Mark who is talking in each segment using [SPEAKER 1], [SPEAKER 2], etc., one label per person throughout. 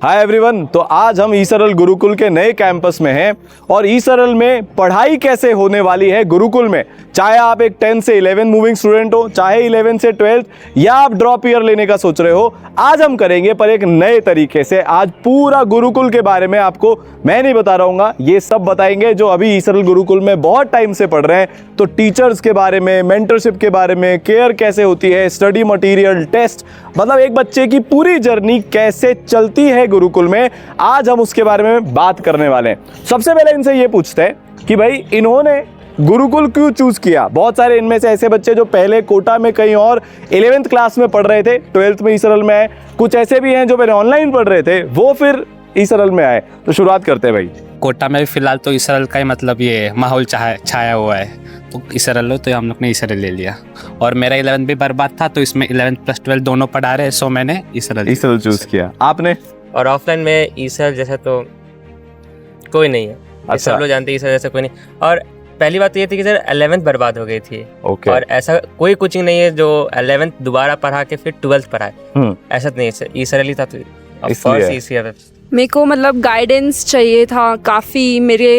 [SPEAKER 1] Hi everyone. तो आज हम ईसरल गुरुकुल के नए कैंपस में हैं और ईसरल में पढ़ाई कैसे होने वाली है गुरुकुल में, चाहे आप एक 10 से 11 मूविंग स्टूडेंट हो, चाहे 11 से 12 या आप ड्रॉप ईयर लेने का सोच रहे हो, आज हम करेंगे पर एक नए तरीके से। आज पूरा गुरुकुल के बारे में आपको मैं नहीं बता रहूँगा, ये सब बताएंगे जो अभी ईसरल गुरुकुल में बहुत टाइम से पढ़ रहे हैं। तो टीचर्स के बारे में, मेंटरशिप के बारे में, केयर कैसे होती है, स्टडी मटेरियल, टेस्ट, मतलब एक बच्चे की पूरी जर्नी कैसे चलती है गुरुकुल में, आज हम उसके बारे में बात करने वाले हैं। सबसे पहले इनसे ये पूछते हैं कि भाई इन्होंने गुरुकुल क्यों चूज किया। बहुत सारे इनमें से ऐसे बच्चे जो पहले कोटा में कहीं और 11th क्लास में पढ़ रहे थे, 12th में ईसरल में आए, कुछ ऐसे भी हैं जो पहले ऑनलाइन पढ़ रहे थे, वो फिर ईसरल में आए। तो शुरुआत करते हैं भाई।
[SPEAKER 2] कोटा में भी फिलहाल तो ईसरल का ही मतलब ये माहौल छाया हुआ है, तो ईसरल लो, तो हम लोग ने ईसरल ले लिया। और मेरा 11th भी बर्बाद था, तो इसमें 11th प्लस 12 दोनों पढ़ा रहे, सो मैंने ईसरल
[SPEAKER 1] चूज किया। आपने?
[SPEAKER 3] और ऑफलाइन में ईसरल जैसा तो कोई नहीं है।
[SPEAKER 1] अच्छा।
[SPEAKER 3] सब लोग जानते हैं ईसरल जैसा कोई नहीं। और पहली बात तो ये थी कि सर 11th बर्बाद हो गई थी।
[SPEAKER 1] ओके।
[SPEAKER 3] और ऐसा कोई कोचिंग नहीं है जो 11th दोबारा पढ़ा के फिर 12th पढ़ाए, ऐसा तो नहीं है। ईसरल ही था, तो ऑफ कोर्स ईसरल।
[SPEAKER 4] मेरे को मतलब गाइडेंस चाहिए था काफ़ी। मेरे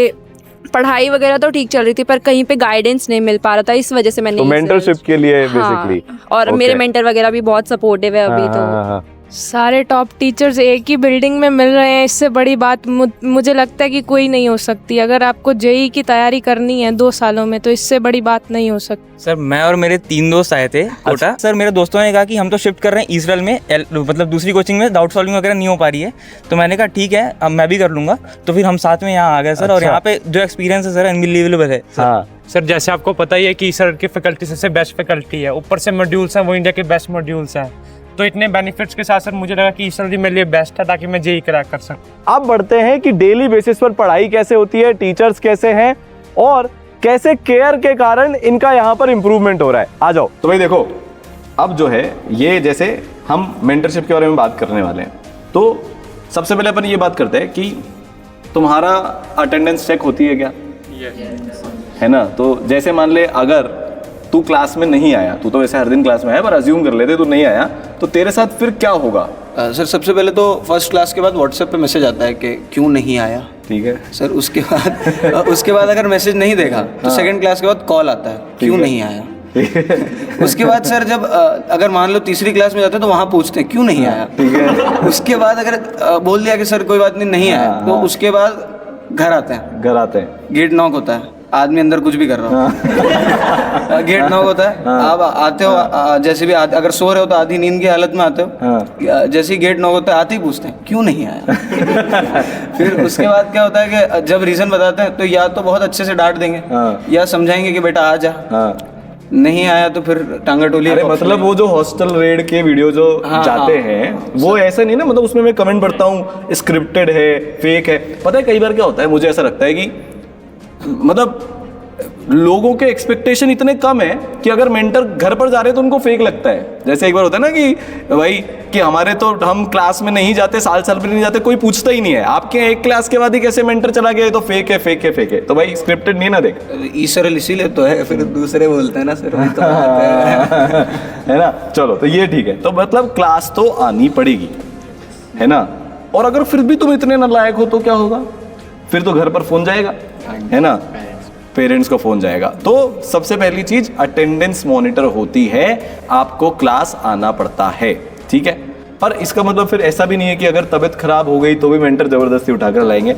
[SPEAKER 4] पढ़ाई वगैरह तो ठीक चल रही थी पर कहीं पे गाइडेंस नहीं मिल पा रहा था, इस वजह से मैंने
[SPEAKER 1] तो मेंटरशिप के लिए बेसिकली।
[SPEAKER 4] और मेरे मेंटर वगैरह भी बहुत सपोर्टिव है अभी। तो
[SPEAKER 5] सारे टॉप टीचर्स एक ही बिल्डिंग में मिल रहे हैं, इससे बड़ी बात मुझे लगता है कि कोई नहीं हो सकती। अगर आपको जेईई की तैयारी करनी है 2 सालों में, तो इससे बड़ी बात नहीं हो सकती।
[SPEAKER 6] सर मैं और मेरे 3 दोस्त आए थे कोटा। सर मेरे दोस्तों ने कहा कि हम तो शिफ्ट कर रहे हैं ईसरल में, मतलब दूसरी कोचिंग में डाउट सॉल्विंग वगैरह नहीं हो पा रही है। तो मैंने कहा ठीक है, अब मैं भी कर लूंगा। तो फिर हम साथ में यहाँ आ गए सर। और यहाँ पे जो एक्सपीरियंस है सर अनबिलीवेबल है।
[SPEAKER 7] सर जैसे आपको पता ही है कि ईसरल की फैकल्टी सबसे बेस्ट फैकल्टी है, ऊपर से मॉड्यूल्स हैं वो इंडिया के बेस्ट मॉड्यूल्स हैं। तो इतने बेनिफिट्स के साथ सर मुझे लगा कि ईसरल मेरे लिए बेस्ट है ताकि मैं जेईई क्रैक कर सकूं।
[SPEAKER 1] अब बढ़ते हैं कि डेली बेसिस पर पढ़ाई कैसे होती है, टीचर्स कैसे हैं और कैसे केयर के कारण इनका यहाँ पर इंप्रूवमेंट हो रहा है। आ जाओ। तो भाई देखो, अब जो है ये जैसे हम मेंटरशिप के बारे में बात करने वाले हैं, तो सबसे पहले अपन ये बात करते हैं कि तुम्हारा अटेंडेंस चेक होती है क्या? है ना। तो जैसे मान ले अगर तू क्लास में नहीं आया, तू तो वैसे हर दिन क्लास में है पर अज्यूम कर लेते तू नहीं आया, तो तेरे साथ फिर क्या होगा?
[SPEAKER 8] सर सबसे पहले तो फर्स्ट क्लास के बाद व्हाट्सएप पे मैसेज आता है कि क्यों नहीं आया।
[SPEAKER 1] ठीक है
[SPEAKER 8] सर उसके बाद अगर मैसेज नहीं देखा तो सेकंड क्लास के बाद कॉल आता है क्यों नहीं आया। उसके बाद सर जब अगर मान लो तीसरी क्लास में जाते हैं तो वहाँ पूछते हैं क्यों नहीं आया।
[SPEAKER 1] ठीक है।
[SPEAKER 8] उसके बाद अगर बोल दिया कि सर कोई बात नहीं आया, तो उसके बाद घर आते हैं। गेट नॉक होता है, आदमी अंदर कुछ भी कर रहा हो। गेट नॉक होता है, आप आते हो, जैसे भी अगर सो रहे हो तो आधी नींद की हालत में आते हो। जैसे ही गेट नॉक होता है आते ही पूछते हैं क्यों नहीं आया। फिर उसके बाद क्या होता है कि जब रीजन बताते हैं तो या तो बहुत अच्छे से डांट देंगे या समझाएंगे कि बेटा आ जा। नहीं आया तो फिर टांगा टोली।
[SPEAKER 1] अरे मतलब वो जो हॉस्टल रेड के वीडियो जो जाते हैं वो ऐसा नहीं ना, मतलब उसमें मैं कमेंट पढ़ता हूँ स्क्रिप्टेड है, फेक है। पता है कई बार क्या होता है, मुझे ऐसा लगता है कि मतलब लोगों के एक्सपेक्टेशन इतने कम है कि अगर मेंटर घर पर जा रहे हैं तो उनको फेक लगता है। जैसे एक बार होता है ना कि भाई कि हमारे तो हम क्लास में नहीं जाते, साल भर नहीं जाते, कोई पूछता ही नहीं है। आपके एक क्लास के बाद ही कैसे मेंटर चला गया, तो फेक है। तो भाई स्क्रिप्टेड नहीं ना देख।
[SPEAKER 8] ईसरल इसीलिए तो है, फिर दूसरे बोलते हैं ना सर।
[SPEAKER 1] है ना। चलो तो ये ठीक है। तो मतलब क्लास तो आनी पड़ेगी, है ना। और अगर फिर भी तुम इतने नालायक हो तो क्या होगा? फिर तो घर पर फोन जाएगा, है ना, पेरेंट्स को फोन जाएगा। तो सबसे पहली चीज अटेंडेंस मॉनिटर होती है, आपको क्लास आना पड़ता है। ठीक है। पर इसका मतलब फिर ऐसा भी नहीं है कि अगर तबीयत खराब हो गई तो भी मेंटर जबरदस्ती उठाकर लाएंगे।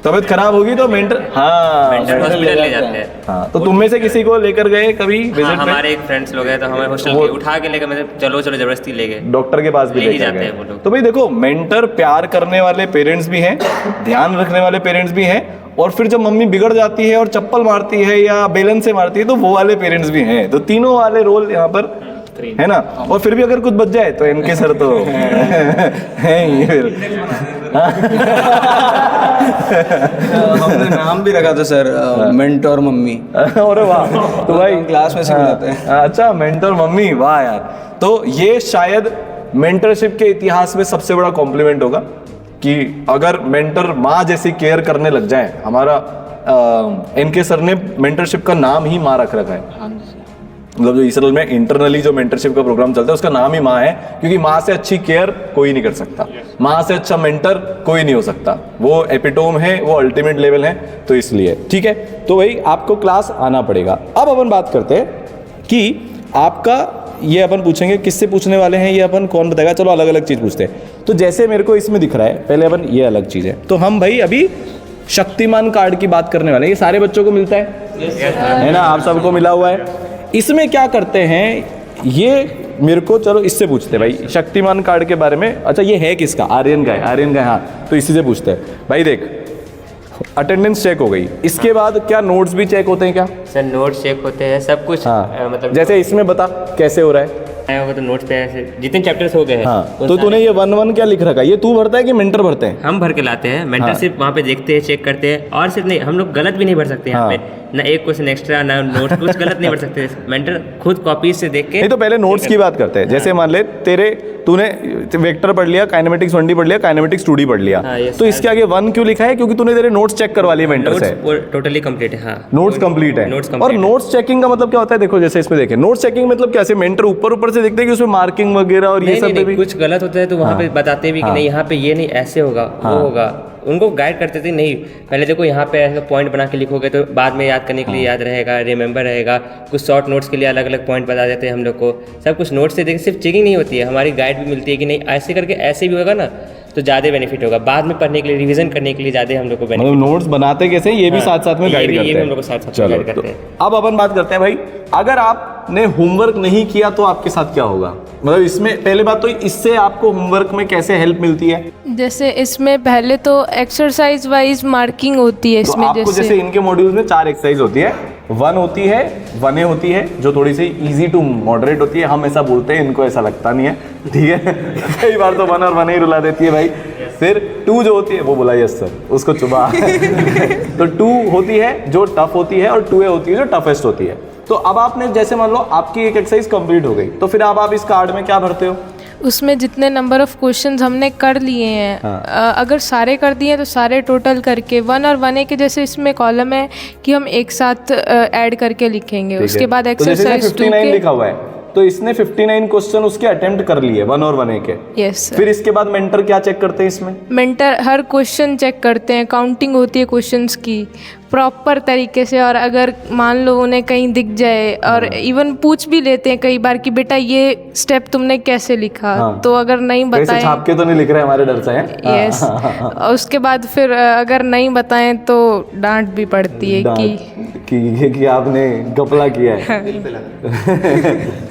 [SPEAKER 1] तबीयत खराब होगी तो मेंटर
[SPEAKER 3] हॉस्पिटल ले जाते हैं।
[SPEAKER 1] हाँ, तो तुम में से किसी को लेकर गए कभी विजिट में?
[SPEAKER 3] हमारे एक फ्रेंड्स लोग हैं, तो हमें हॉस्टल के उठा के लेकर, मतलब चलो जबरदस्ती ले गए,
[SPEAKER 1] डॉक्टर के पास भी
[SPEAKER 3] ले ही
[SPEAKER 1] लेकर
[SPEAKER 3] जाते हैं वो
[SPEAKER 1] गए।
[SPEAKER 3] लोग।
[SPEAKER 1] तो भाई देखो, मेंटर प्यार करने वाले पेरेंट्स भी हैं, ध्यान रखने वाले पेरेंट्स भी हैं, और फिर जब मम्मी बिगड़ जाती है और चप्पल मारती है या बेलन से मारती है तो वो वाले पेरेंट्स भी हैं। तो तीनों वाले रोल यहाँ पर है ना। और फिर भी अगर कुछ बच जाए तो इनके सर तो हैं ही फिर।
[SPEAKER 8] हमने नाम भी रखा था सर, मेंटर मम्मी।
[SPEAKER 1] अरे वाह। तो भाई
[SPEAKER 8] क्लास में से बुलाते हैं।
[SPEAKER 1] अच्छा, मेंटर मम्मी, वाह यार। तो ये शायद मेंटरशिप के इतिहास में सबसे बड़ा कॉम्प्लीमेंट होगा कि अगर मेंटर माँ जैसी केयर करने लग जाए। हमारा इनके सर ने मेंटरशिप का नाम ही माँ रख रखा है। मतलब जो ईसरल में इंटरनली जो मेंटरशिप का प्रोग्राम चलता है उसका नाम ही माँ है, क्योंकि माँ से अच्छी केयर कोई नहीं कर सकता, माँ से अच्छा मेंटर कोई नहीं हो सकता, वो एपिटोम है, वो अल्टीमेट लेवल है, तो इसलिए ठीक है। तो भाई आपको क्लास आना पड़ेगा। अब अपन बात करते हैं कि आपका ये अपन पूछेंगे, किससे पूछने वाले हैं ये अपन कौन बताएगा, चलो अलग अलग चीज़ पूछते हैं। तो जैसे मेरे को इसमें दिख रहा है, पहले अपन ये अलग चीज़ है, तो हम भाई अभी शक्तिमान कार्ड की बात करने वाले हैं। ये सारे बच्चों को मिलता है ना, आप सबको मिला हुआ है। इसमें क्या करते हैं ये मेरे को, चलो इससे पूछते हैं भाई शक्तिमान कार्ड के बारे में। अच्छा ये है किसका, आर्यन का है, आर्यन का है, हाँ, तो इसी से पूछते हैं। भाई देख अटेंडेंस चेक हो गई, इसके बाद क्या नोट्स भी चेक होते हैं क्या?
[SPEAKER 3] सर नोट्स चेक होते हैं, सब कुछ
[SPEAKER 1] हाँ,
[SPEAKER 3] मतलब
[SPEAKER 1] जैसे इसमें बता कैसे हो रहा है।
[SPEAKER 3] वो तो नोट्स पे ऐसे जितने चैप्टर्स हो गए हैं।
[SPEAKER 1] हाँ, तो तूने ये 1-1 क्या लिख रखा है, ये तू भरता है कि मेंटर भरते हैं?
[SPEAKER 3] हम भर के लाते हैं, मेंटर सिर्फ वहाँ पे देखते हैं, चेक करते हैं, और सिर्फ नहीं, हम लोग गलत भी नहीं भर सकते यहाँ पे, ना एक क्वेश्चन एक्स्ट्रा, ना नोट, कुछ गलत नहीं भर सकते। मेंटर खुद कॉपी से देख के।
[SPEAKER 1] नहीं तो पहले नोट्स की बात करते हैं। जैसे मान ले तूने वेक्टर पढ़ लिया, काइनेमेटिक्स 1D पढ़ लिया, काइनेमेटिक्स 2D पढ़ लिया, तो इसके आगे 1 क्यों लिखा है? क्योंकि तूने तेरे नोट्स चेक करवा लिए मेंटर से।
[SPEAKER 3] टोटली कंप्लीट है, हाँ,
[SPEAKER 1] नोट्स कंप्लीट है। और नोट्स चेकिंग का मतलब क्या होता है? देखो जैसे इसमें देखें, नोट्स चेकिंग मतलब कैसे मेंटर ऊपर से देखते हैं कि उसमें मार्किंग वगैरह और ये सब भी
[SPEAKER 3] कुछ गलत होता है तो वहाँ पे बताते भी कि नहीं यहाँ पे ये नहीं, ऐसे होगा, वो होगा, उनको गाइड करते थे। नहीं पहले देखो यहाँ पे ऐसे पॉइंट बना के लिखोगे तो बाद में याद करने के लिए याद रहेगा, रिमेंबर रहेगा। कुछ शॉर्ट नोट्स के लिए अलग अलग पॉइंट बता देते हैं हम लोग को। सब कुछ नोट्स से देख, सिर्फ चेकिंग नहीं होती है, हमारी गाइड भी मिलती है कि नहीं ऐसे करके ऐसे भी होगा ना तो ज़्यादा बेनिफिट होगा, बाद में पढ़ने के लिए, रिवीजन करने के लिए ज़्यादा हम लोग को बेनिफिट।
[SPEAKER 1] नोट्स बनाते कैसे ये भी साथ साथ में गाइड करते हैं,
[SPEAKER 3] हम लोग को साथ साथ गाइड करते हैं।
[SPEAKER 1] अब अपन बात करते हैं भाई, अगर आपने होमवर्क नहीं किया तो आपके साथ क्या होगा? मतलब इसमें पहले बात तो इससे आपको होमवर्क में कैसे हेल्प मिलती है?
[SPEAKER 5] जैसे इसमें पहले तो एक्सरसाइज वाइज मार्किंग होती है
[SPEAKER 1] तो
[SPEAKER 5] इसमें।
[SPEAKER 1] आपको जैसे इनके मॉड्यूल्स में 4 एक्सरसाइज होती है, 1 होती है, 1A होती है जो थोड़ी सी इजी टू मॉडरेट होती है, हम ऐसा बोलते हैं, इनको ऐसा लगता नहीं है, ठीक है। कई बार तो 1 और 1A ही रुला देती है भाई। फिर 2 जो होती है वो बोला यस सर, उसको चुबा। तो 2 होती है जो टफ होती है, और 2A होती है जो टफेस्ट होती है। तो अब आपने जैसे मान लो आपकी एक एक्सरसाइज कंप्लीट हो गई, तो फिर अब आप इस कार्ड में क्या भरते हो?
[SPEAKER 5] उसमें जितने नंबर ऑफ क्वेश्चंस हमने कर लिए हैं, अगर सारे कर दिए तो सारे टोटल करके 1 और 1A के जैसे इसमें कॉलम है कि हम एक साथ ऐड करके लिखेंगे। उसके बाद एक्सरसाइज 2 के
[SPEAKER 1] लिखा हुआ है, तो इसने 59 क्वेश्चन उसके अटेम्प्ट कर लिए 1 और 1A के।
[SPEAKER 5] यस।
[SPEAKER 1] फिर इसके बाद मेंटर क्या चेक करते हैं इसमें?
[SPEAKER 5] मेंटर हर क्वेश्चन चेक करते हैं, काउंटिंग होती है क्वेश्चंस की प्रॉपर तरीके से, और अगर मान लो उन्हें कहीं दिख जाए, और इवन पूछ भी लेते हैं कई बार कि बेटा ये स्टेप तुमने कैसे लिखा, तो अगर नहीं बताएं,
[SPEAKER 1] छाप के तो नहीं लिख रहे हमारे डर से हैं।
[SPEAKER 5] यस। उसके बाद फिर अगर नहीं बताएं तो डांट भी पड़ती है
[SPEAKER 1] कि आपने घपला किया है।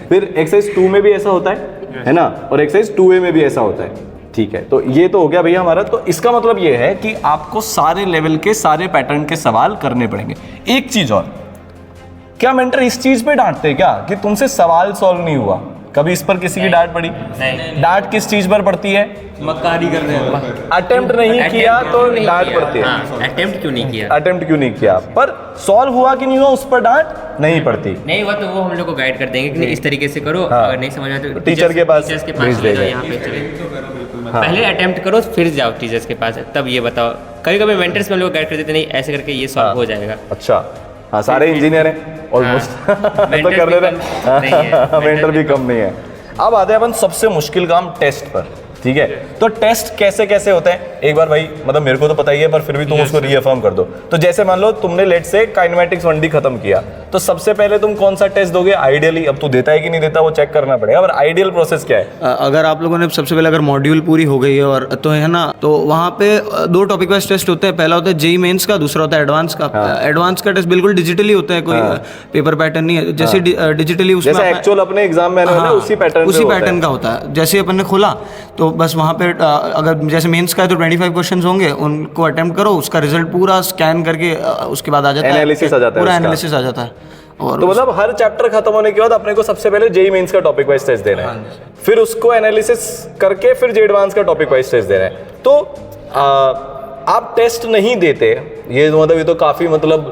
[SPEAKER 1] फिर एक्सरसाइज 2 में भी ऐसा होता है ना, और एक्सरसाइज 2A में भी ऐसा होता है, ठीक है। तो ये तो हो गया भैया हमारा। तो इसका मतलब ये है कि आपको सारे लेवल के सारे पैटर्न के सवाल करने पड़ेंगे। एक चीज और, क्या मेंटर इस चीज पे डांटते हैं क्या कि तुमसे सवाल सॉल्व नहीं हुआ? कभी इस पर किसी की डांट पड़ी? डांट किस चीज पर पड़ती है?
[SPEAKER 3] मक्कारी कर रहे हैं,
[SPEAKER 1] अटेम्प्ट नहीं किया तो डांट पड़ती है।
[SPEAKER 3] अटेम्प्ट क्यों नहीं किया?
[SPEAKER 1] अटेम्प्ट क्यों नहीं किया, पर सॉल्व हुआ कि नहीं हुआ उस पर डांट नहीं पड़ती।
[SPEAKER 3] नहीं हुआ तो वो हम लोग को गाइड कर देंगे कि नहीं इस तरीके से करो, अगर नहीं समझ आए तो
[SPEAKER 1] टीचर के पास भेज देगा।
[SPEAKER 3] यहाँ पे चले, पहले अटेम्प्ट करो फिर जाओ टीचर्स के पास, तब ये बताओ। कभी कभी मेंटर्स में हम लोग गाइड कर देते, नहीं ऐसे करके ये सॉल्व हो जाएगा।
[SPEAKER 1] अच्छा, हाँ, सारे इंजीनियर हैं ऑलमोस्ट, तो कर लेते हैं, मेंटर भी कम नहीं है। अब आते हैं अपन सबसे मुश्किल काम टेस्ट पर, ठीक है। तो टेस्ट कैसे कैसे होते हैं एक बार भाई, मतलब मेरे को तो पता ही है पर फिर भी तुम उसको रीअफर्म कर दो। तो जैसे मान लो तुमने लेट से काइनेमेटिक्स 1D खत्म किया, तो सबसे पहले तुम कौन सा टेस्ट दोगे आइडियली? अब तू देता है कि नहीं देता वो चेक करना पड़ेगा, पर आइडियल प्रोसेस क्या है?
[SPEAKER 8] अगर आप लोगों ने सबसे पहले अगर मॉड्यूल पूरी हो गई है और तो है ना, तो वहाँ पे 2 टॉपिक वाइज टेस्ट होते हैं। पहला होता है जेईई मेंस का, दूसरा होता है एडवांस का। एडवांस का टेस्ट बिल्कुल डिजिटली होता है, कोई पेपर पैटर्न नहीं है। जैसे डिजिटली उसमें
[SPEAKER 1] जैसे एक्चुअल अपने एग्जाम में उसी पैटर्न
[SPEAKER 8] का होता है। जैसे अपन ने खोला तो बस वहाँ पे अगर जैसे मेंस का है तो 25 क्वेश्चंस होंगे, उनको अटेम्प्ट करो, उसका रिजल्ट पूरा स्कैन करके उसके बाद आ जाता है,
[SPEAKER 1] एनालिसिस आ जाता है,
[SPEAKER 8] पूरा एनालिसिस आ जाता है। और
[SPEAKER 1] तो मतलब हर चैप्टर खत्म होने के बाद अपने को सबसे पहले जेईई मेंस का टॉपिक वाइज टेस्ट देना है, फिर उसको एनालिसिस करके फिर जे एडवांस का टॉपिक वाइज टेस्ट देना है। तो आप टेस्ट नहीं देते, ये मतलब ये तो काफ़ी मतलब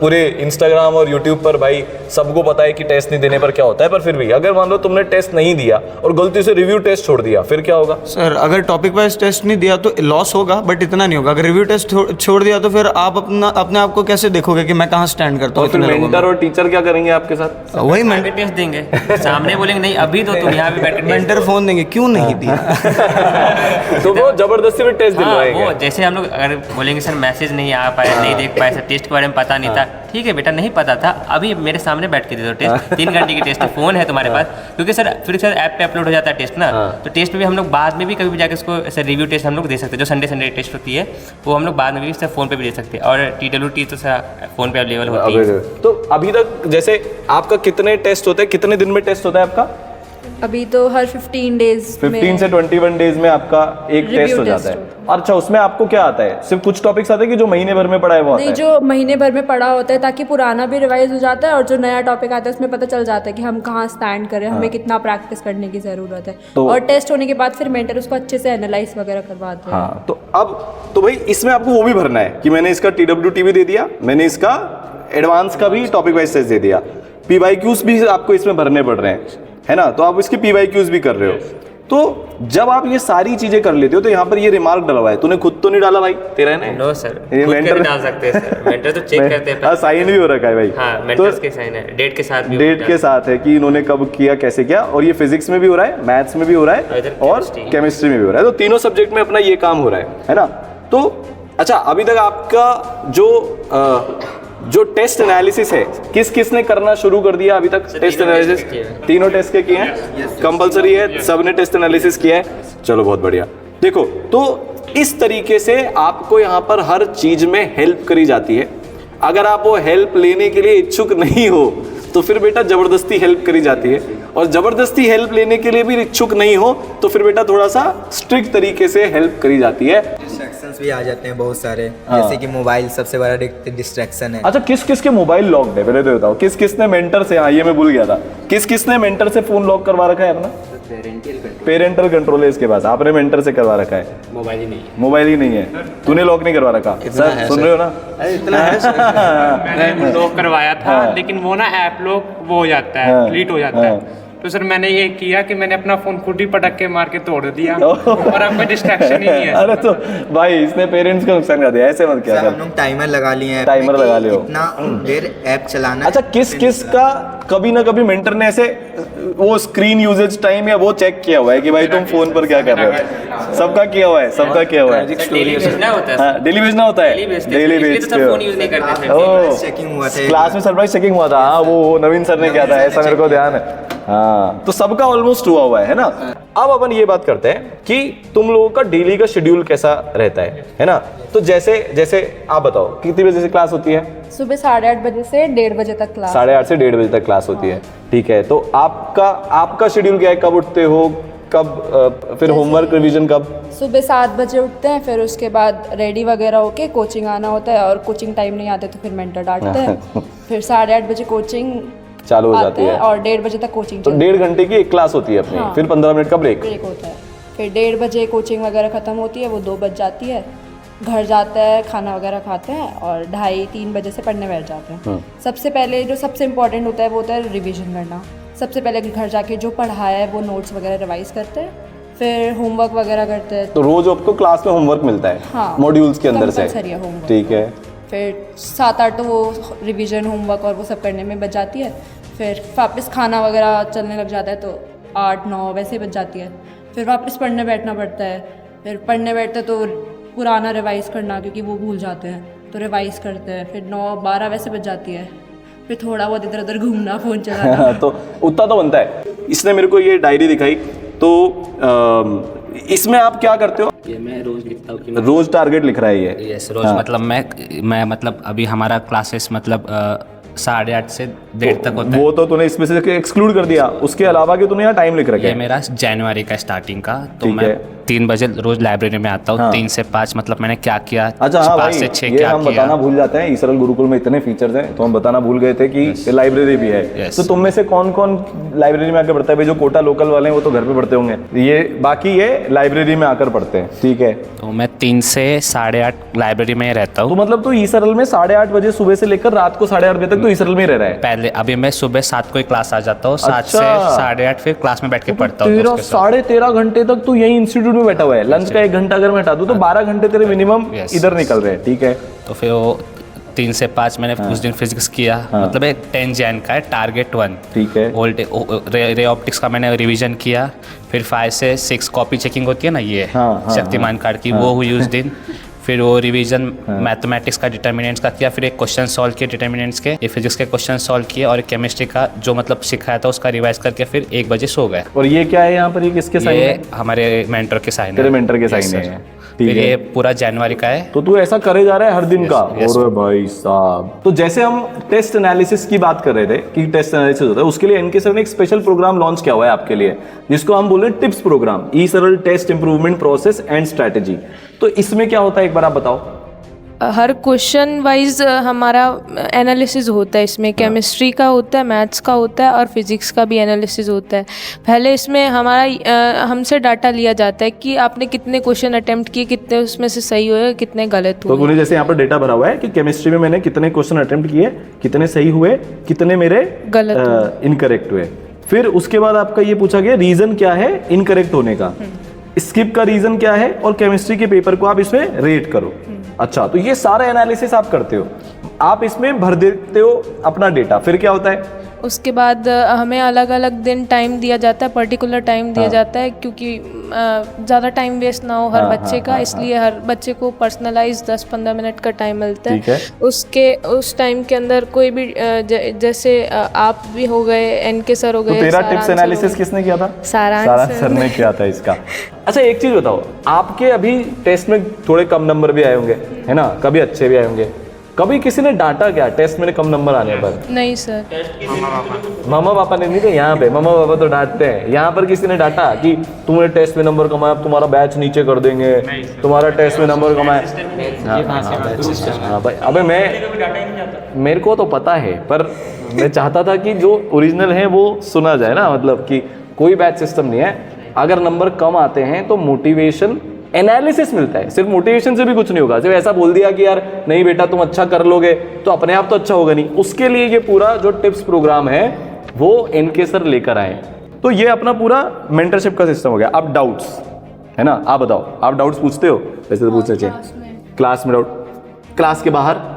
[SPEAKER 1] पूरे इंस्टाग्राम और यूट्यूब पर भाई सबको पता है कि टेस्ट नहीं देने पर क्या होता है, पर फिर भी अगर मान लो तुमने टेस्ट नहीं दिया और गलती से रिव्यू टेस्ट छोड़ दिया, फिर क्या होगा?
[SPEAKER 8] सर अगर टॉपिक वाइज टेस्ट नहीं दिया तो लॉस होगा, बट इतना नहीं होगा। अगर रिव्यू टेस्ट छोड़ दिया तो फिर आप अपने आप को कैसे देखोगे कि मैं कहाँ स्टैंड करता
[SPEAKER 1] और
[SPEAKER 8] हूँ?
[SPEAKER 1] फिर मेंटर और टीचर क्या करेंगे आपके साथ?
[SPEAKER 8] वही
[SPEAKER 3] प्राइवेट टेस्ट देंगे, सामने बोलेंगे नहीं अभी तो तुम यहाँ पे बैठ के
[SPEAKER 8] मेंटर फोन देंगे, क्यों नहीं दिया?
[SPEAKER 1] तो वो जबरदस्ती में टेस्ट
[SPEAKER 3] हाँ,
[SPEAKER 1] दिलवाएंगे।
[SPEAKER 3] वो जैसे हम लोग अगर बोलेंगे सर मैसेज नहीं आ पाया, नहीं देख पाया, सर टेस्ट के बारे में पता नहीं था, ठीक है बेटा नहीं पता था, अभी मेरे सामने बैठ के दे दो टेस्ट, 3 घंटे की टेस्ट है, फ़ोन है तुम्हारे पास, क्योंकि सर फिर सर ऐप पे अपलोड हो जाता है टेस्ट ना, तो टेस्ट पे भी हम लोग बाद में भी कभी भी जाकर उसको सर रिव्यू टेस्ट हम लोग दे सकते हैं, जो संडे टेस्ट होती है वो हम लोग बाद में भी सर फ़ोन पे भी दे सकते हैं, और TWT तो सर फ़ोन पे अवेलेबल होती है।
[SPEAKER 1] तो अभी तक जैसे आपका कितने टेस्ट होते हैं, कितने दिन में टेस्ट होता है आपका?
[SPEAKER 4] अभी तो हर 15 डेज
[SPEAKER 1] 15 से 21 डेज में आपका एक
[SPEAKER 4] Review
[SPEAKER 1] टेस्ट हो
[SPEAKER 4] test
[SPEAKER 1] जाता है। अच्छा, उसमें आपको क्या आता है? सिर्फ कुछ टॉपिक्स आते हैं कि जो महीने भर में पढ़ा है वो आता
[SPEAKER 4] नहीं,
[SPEAKER 1] है?
[SPEAKER 4] जो महीने भर में पढ़ा होता है, ताकि पुराना भी रिवाइज हो जाता है और जो नया टॉपिक आता है उसमें पता चल जाता है कि हम कहाँ स्टैंड करें, हमें कितना प्रैक्टिस करने की ज़रूरत है। और टेस्ट होने के बाद फिर मेंटर उसको अच्छे से एनालाइज वगैरह करवाते हैं।
[SPEAKER 1] हाँ, तो अब तो भाई इसमें आपको वो भी भरना है कि मैंने इसका TWT भी दे दिया, मैंने इसका एडवांस का भी टॉपिक वाइज टेस्ट दे दिया, PYQs भी आपको इसमें भरने पड़ रहे हैं, है ना? तो आप इसके PYQs भी कर रहे हो। तो जब आप ये सारी चीजें कर लेते हो तो यहाँ पर ये रिमार्क डला हुआ है, तूने खुद तो नहीं डाला भाई, तेरा है ना?
[SPEAKER 3] नो सर,
[SPEAKER 1] ये
[SPEAKER 3] खुद
[SPEAKER 1] mentor-
[SPEAKER 3] के डाल सकते हैं सर, मेंटर तो चेक करते हैं।
[SPEAKER 1] हाँ, साइन भी हो रखा है भाई।
[SPEAKER 3] हाँ, मेंटर्स के साइन है, डेट के साथ भी
[SPEAKER 1] डेट के साथ है कि इन्होंने कब किया, कैसे किया, और ये फिजिक्स में भी हो रहा है, मैथ्स में भी हो रहा है
[SPEAKER 3] इधर
[SPEAKER 1] और केमिस्ट्री में भी हो रहा है, तो तीनों सब्जेक्ट में अपना ये काम हो रहा है ना? तो अच्छा, अभी तक आपका जो टेस्ट एनालिसिस है किस किस ने करना शुरू कर दिया अभी तक? टेस्ट एनालिसिस तीनों टेस्ट के किए हैं, कंपलसरी है, सबने टेस्ट एनालिसिस किया है, चलो बहुत बढ़िया। देखो, तो इस तरीके से आपको यहाँ पर हर चीज में हेल्प करी जाती है। अगर आप वो हेल्प लेने के लिए इच्छुक नहीं हो तो फिर बेटा जबरदस्ती हेल्प करी जाती है, और जबरदस्ती हेल्प लेने के लिए भी इच्छुक नहीं हो तो फिर बेटा थोड़ा सा स्ट्रिक्ट तरीके से हेल्प करी जाती है।
[SPEAKER 9] डिस्ट्रैक्शंस भी आ जाते हैं बहुत सारे, जैसे कि मोबाइल सबसे बड़ा डिस्ट्रैक्शन है।
[SPEAKER 1] अच्छा, किस किस के मोबाइल लॉक्ड है पहले तो बताओ? किस किस ने मेंटर से, हाँ ये मैं भूल गया था, किस किस ने मेंटर से फोन लॉक करवा रखा है अपना? पेरेंटल कंट्रोल है इसके पास, आपने मेंटर से करवा रखा है? मोबाइल ही नहीं है, तूने लॉक नहीं करवा रखा? सर सुन रहे हो ना?
[SPEAKER 8] इतना है
[SPEAKER 7] मैंने लॉक करवाया था, लेकिन वो ना ऐप लॉक वो हो जाता है, डिलीट हो जाता है। तो सर मैंने ये किया कि मैंने अपना फोन खुद ही पटक के मार के तोड़ दिया और अब कोई डिस्ट्रैक्शन ही नहीं है।
[SPEAKER 1] अरे तो भाई इसने पेरेंट्स को नुकसान कर दिया, ऐसे मत किया
[SPEAKER 9] सर हम
[SPEAKER 1] कर।
[SPEAKER 9] लोग टाइमर लगा लिए हैं,
[SPEAKER 1] टाइमर लगा लियो।
[SPEAKER 9] इतना देर ऐप चलाना।
[SPEAKER 1] अच्छा, किस किस का कभी ना कभी मेंटर ने ऐसे वो स्क्रीन यूजेज टाइम या वो चेक किया हुआ है कि भाई तुम फोन पर क्या कर रहे हो? सबका किया हुआ है, सबका किया हुआ है।
[SPEAKER 3] डेली भेजना होता है सर,
[SPEAKER 1] हाँ, डेली भेजना होता है, डेली
[SPEAKER 3] भेजते हैं, फोन यूज नहीं करते सर।
[SPEAKER 1] ओह,
[SPEAKER 9] चेकिंग हुआ था
[SPEAKER 1] क्लास में सरप्राइज चेकिंग हुआ था, हाँ वो नवीन सर ने किया था, ऐसा मेरे को ध्यान है। हाँ, तो सबका ऑलमोस्ट हुआ हुआ है ना? अब अपन ये बात करते हैं कि तुम लोगों का डेली का शेड्यूल कैसा रहता है ना? तो जैसे जैसे आप बताओ कितनी बजे से क्लास होती है?
[SPEAKER 4] सुबह 8:30 बजे से 1:30 बजे तक क्लास।
[SPEAKER 1] 8:30 से 1:30 बजे तक क्लास होती है, ठीक है। तो आपका शेड्यूल क्या है? कब उठते हो, कब फिर होमवर्क रिवीजन कब?
[SPEAKER 4] सुबह 7 बजे उठते हैं, फिर उसके बाद रेडी वगैरह होके कोचिंग आना होता है, और कोचिंग टाइम नहीं आते तो फिर मेंटर डांटते हैं। फिर 8:30 बजे कोचिंग
[SPEAKER 1] चालू हो जाती है
[SPEAKER 4] और 1:30 बजे तक कोचिंग
[SPEAKER 1] तो 1.5 घंटे की एक क्लास होती है अपनी।
[SPEAKER 4] हाँ।
[SPEAKER 1] फिर 15 मिनट का ब्रेक
[SPEAKER 4] होता है। फिर 1:30 बजे कोचिंग वगैरह ख़त्म होती है, वो 2 बज जाती है, घर जाते हैं, खाना वगैरह खाते हैं और 2:30-3 बजे से पढ़ने बैठ जाते हैं। सबसे पहले जो सबसे इम्पोर्टेंट होता है वो होता है रिवीजन करना। सबसे पहले घर जाके जो पढ़ाया है वो नोट्स वगैरह रिवाइज करते हैं, फिर होमवर्क वगैरह करते हैं।
[SPEAKER 1] तो रोज आपको क्लास में होमवर्क मिलता है?
[SPEAKER 4] हाँ,
[SPEAKER 1] मॉड्यूल्स के अंदर से?
[SPEAKER 4] कंपल्सरी है होमवर्क।
[SPEAKER 1] ठीक है।
[SPEAKER 4] फिर 7-8 तो वो रिवीजन होमवर्क और वो सब करने में बच जाती है। फिर वापस खाना वगैरह चलने लग जाता है तो 8-9 वैसे बच जाती है। फिर वापस पढ़ने बैठना पड़ता है। फिर पढ़ने बैठते तो पुराना रिवाइज़ करना, क्योंकि वो भूल जाते हैं, तो रिवाइज़ करते हैं। फिर 9-12 वैसे बच जाती है। फिर थोड़ा बहुत इधर उधर घूमना, फ़ोन चलाना।
[SPEAKER 1] तो उतना तो बनता है। इसने मेरे को ये डायरी दिखाई, तो इसमें आप क्या करते हो?
[SPEAKER 2] ये मैं रोज लिखता हूँ कि
[SPEAKER 1] रोज टारगेट लिख रहा है ये?
[SPEAKER 2] यस, रोज। मतलब मैं मतलब अभी हमारा क्लासेस मतलब 8:30 से 1:30 तक होता है।
[SPEAKER 1] वो तो तूने इसमें से एक्सक्लूड कर दिया, उसके अलावा कि तूने यहाँ टाइम लिख रखा
[SPEAKER 2] ये
[SPEAKER 1] है?
[SPEAKER 2] मेरा जनवरी का स्टार्टिंग का, तो
[SPEAKER 1] ठीक
[SPEAKER 2] मैं
[SPEAKER 1] है।
[SPEAKER 2] 3 बजे रोज लाइब्रेरी में आता हूँ।
[SPEAKER 1] हाँ।
[SPEAKER 2] 3 से 5 मतलब मैंने क्या किया,
[SPEAKER 1] अच्छा हाँ
[SPEAKER 2] 5
[SPEAKER 1] भाई,
[SPEAKER 2] से 6
[SPEAKER 1] ये
[SPEAKER 2] क्या
[SPEAKER 1] हम
[SPEAKER 2] किया।
[SPEAKER 1] बताना भूल जाते हैं, ईसरल गुरुकुल में इतने फीचर्स हैं तो हम बताना भूल गए थे कि लाइब्रेरी भी है।
[SPEAKER 2] Yes.
[SPEAKER 1] तो तुम में से कौन कौन लाइब्रेरी में आकर पढ़ता है? भाई जो कोटा लोकल वाले हैं वो तो घर पे पढ़ते होंगे, ये बाकी ये लाइब्रेरी में आकर पढ़ते हैं, ठीक है।
[SPEAKER 2] तो मैं 3 से 8:30 लाइब्रेरी में ही रहता
[SPEAKER 1] तो
[SPEAKER 2] हूँ।
[SPEAKER 1] मतलब तो ईसरल में 8:30 बजे सुबह से लेकर रात को 8:30 बजे तक तो ईसरल में ही रह रहा है।
[SPEAKER 2] पहले अभी मैं सुबह 7 को ही क्लास आ जाता हूँ, 7 से
[SPEAKER 1] अच्छा।
[SPEAKER 2] 8:30 फिर क्लास में बैठ के पढ़ता हूँ
[SPEAKER 1] 13
[SPEAKER 2] दोस्त के साथ।
[SPEAKER 1] 13.5 घंटे तक तो यही इंस्टीट्यूट में बैठा हुआ है। लंच का 1 घंटा अगर मैं हटा दूं तो 12 घंटे तेरे मिनिमम
[SPEAKER 2] Yes.
[SPEAKER 1] इधर निकल रहे हैं, ठीक है।
[SPEAKER 2] तो फिर वो 3 से 5 मैंने उस दिन फिजिक्स किया, मतलब एक 10 जैन का है टारगेट 1,
[SPEAKER 1] ठीक है।
[SPEAKER 2] रे ऑप्टिक्स का मैंने रिवीजन किया। फिर 5 से 6 कॉपी चेकिंग होती है ना, ये
[SPEAKER 1] हाँ,
[SPEAKER 2] शक्तिमान कार्ड की, वो हुई उस दिन। फिर वो रिवीजन मैथमेटिक्स का डिटर्मिनेंट्स का किया, फिर एक क्वेश्चन सॉल्व किए डिटर्मिनेंट्स के, ये फिजिक्स के क्वेश्चन सॉल्व किए, और केमिस्ट्री का जो मतलब सिखाया था उसका रिवाइज करके फिर 1 बजे सो गए।
[SPEAKER 1] और ये क्या है यहाँ पर, ये किसके साइन
[SPEAKER 2] ये
[SPEAKER 1] है?
[SPEAKER 2] हमारे मेंटर के साइन
[SPEAKER 1] तेरे मेंटर के साइन है, ठीक
[SPEAKER 2] फिर
[SPEAKER 1] है।
[SPEAKER 2] ये पूरा जनवरी का है।
[SPEAKER 1] तो तू ऐसा करे जा रहा है हर दिन का?
[SPEAKER 2] yes.
[SPEAKER 1] अरे भाई साहब, तो जैसे हम टेस्ट एनालिसिस की बात कर रहे थे कि टेस्ट एनालिसिस होता है, उसके लिए एनके सर ने एक स्पेशल प्रोग्राम लॉन्च किया हुआ है आपके लिए, जिसको हम बोल रहे हैं टिप्स प्रोग्राम, ईसरल test improvement process and strategy. तो इसमें क्या होता है एक बार आप बताओ।
[SPEAKER 5] हर क्वेश्चन वाइज हमारा एनालिसिस होता है। इसमें केमिस्ट्री का होता है, मैथ्स का होता है और फिजिक्स का भी एनालिसिस होता है। पहले इसमें हमारा हमसे डाटा लिया जाता है कि आपने कितने क्वेश्चन अटेम्प्ट किए, कितने उसमें से सही हुए, कितने गलत
[SPEAKER 1] तो
[SPEAKER 5] हुए।
[SPEAKER 1] तूने जैसे यहाँ पर डेटा भरा हुआ है कि केमिस्ट्री में मैंने कितने क्वेश्चन अटेम्प्ट किए, कितने सही हुए, कितने मेरे
[SPEAKER 5] गलत
[SPEAKER 1] इनकरेक्ट हुए। फिर उसके बाद आपका ये पूछा गया रीजन क्या है इनकरेक्ट होने का, स्किप का रीजन क्या है, और केमिस्ट्री के पेपर को आप इसमें रेट करो। अच्छा, तो ये सारा एनालिसिस आप करते हो, आप इसमें भर देते हो अपना डेटा। फिर क्या होता है?
[SPEAKER 5] उसके बाद हमें अलग अलग दिन टाइम दिया जाता है, पर्टिकुलर टाइम दिया जाता है, क्योंकि ज़्यादा टाइम वेस्ट ना हो हर बच्चे का, इसलिए हर बच्चे को पर्सनलाइज 10-15 मिनट का टाइम मिलता
[SPEAKER 1] ठीक है।
[SPEAKER 5] है। उस टाइम के अंदर कोई भी जैसे आप भी हो गए, एनके सर हो
[SPEAKER 1] तो
[SPEAKER 5] गए,
[SPEAKER 1] तेरा
[SPEAKER 5] सारांश
[SPEAKER 1] टिप्स
[SPEAKER 5] सर हो
[SPEAKER 1] एनालिसिस
[SPEAKER 5] गए।
[SPEAKER 1] किसने किया था?
[SPEAKER 5] सारांश
[SPEAKER 1] सर ने किया था इसका। अच्छा एक चीज बताओ, आपके अभी टेस्ट में थोड़े कम नंबर भी आए होंगे, है ना, कभी अच्छे भी आए होंगे, कभी किसी ने डांटा क्या टेस्ट में कम नंबर आने पर?
[SPEAKER 5] नहीं सर,
[SPEAKER 1] मामा पापा ने नहीं थे यहाँ पे, मामा पापा तो डांटते हैं, यहाँ पर किसी ने डांटा कि तुमने टेस्ट में नंबर कमाया, अब तुम्हारा बैच नीचे कर देंगे, तुम्हारा टेस्ट में नंबर कमाया? हाँ भाई, अबे मेरे को तो पता है, पर मैं चाहता था कि जो ओरिजिनल है वो सुना जाए ना, मतलब कि कोई बैच सिस्टम नहीं है। अगर नंबर कम आते हैं तो मोटिवेशन एनालिसिस मिलता है, सिर्फ मोटिवेशन से भी कुछ नहीं होगा। सिर्फ ऐसा बोल दिया कि यार नहीं बेटा तुम अच्छा कर लोगे तो अपने आप तो अच्छा होगा नहीं, उसके लिए ये पूरा जो टिप्स प्रोग्राम है वो एनके सर लेकर आए। तो ये अपना पूरा मेंटरशिप का सिस्टम हो गया। अब डाउट्स है ना, आप बताओ, आप डाउट्स पूछते हो? वैसे तो पूछना चाहिए। क्लास में डाउट, क्लास के बाहर?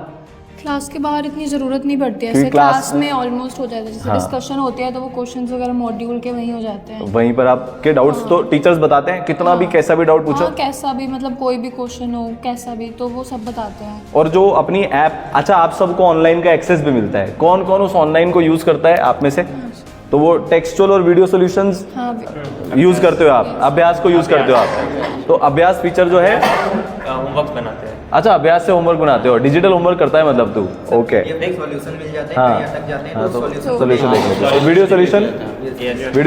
[SPEAKER 4] क्लास के बाहर इतनी ज़रूरत नहीं पड़ती है,
[SPEAKER 1] क्योंकि
[SPEAKER 4] ऐसे
[SPEAKER 1] क्लास
[SPEAKER 4] क्लास में ऑलमोस्ट हो जाता है। जैसे डिस्कशन होते हैं तो वो क्वेश्चंस वगैरह मॉड्यूल के वहीं हो जाते हैं।
[SPEAKER 1] वहीं पर आपके डाउट्स तो टीचर्स बताते हैं, कितना भी कैसा भी डाउट पूछो।
[SPEAKER 4] हाँ, कैसा भी, मतलब कोई भी क्वेश्चन हो कैसा भी, तो वो सब बताते हैं।
[SPEAKER 1] और जो अपनी ऐप, अच्छा आप सबको ऑनलाइन का एक्सेस भी मिलता है, कौन कौन उस ऑनलाइन को यूज़ करता है आप में से? तो वो टेक्सचुअल और वीडियो सॉल्यूशंस यूज़ करते हो आप, अभ्यास को यूज़ करते हो आप। तो अभ्यास फीचर जो है
[SPEAKER 6] होमवर्क बनाते हैं।
[SPEAKER 1] अच्छा, अभ्यास से होमवर्क बनाते हो, डिजिटल होमवर्क करता है मतलब तू? ओके,
[SPEAKER 9] सॉल्यूशन मिल जाते हैं,
[SPEAKER 1] हाँ।
[SPEAKER 9] कहीं अटक जाते हैं
[SPEAKER 1] हाँ,
[SPEAKER 9] तो
[SPEAKER 1] तो सोल्यूशन देख लेते हो, वीडियो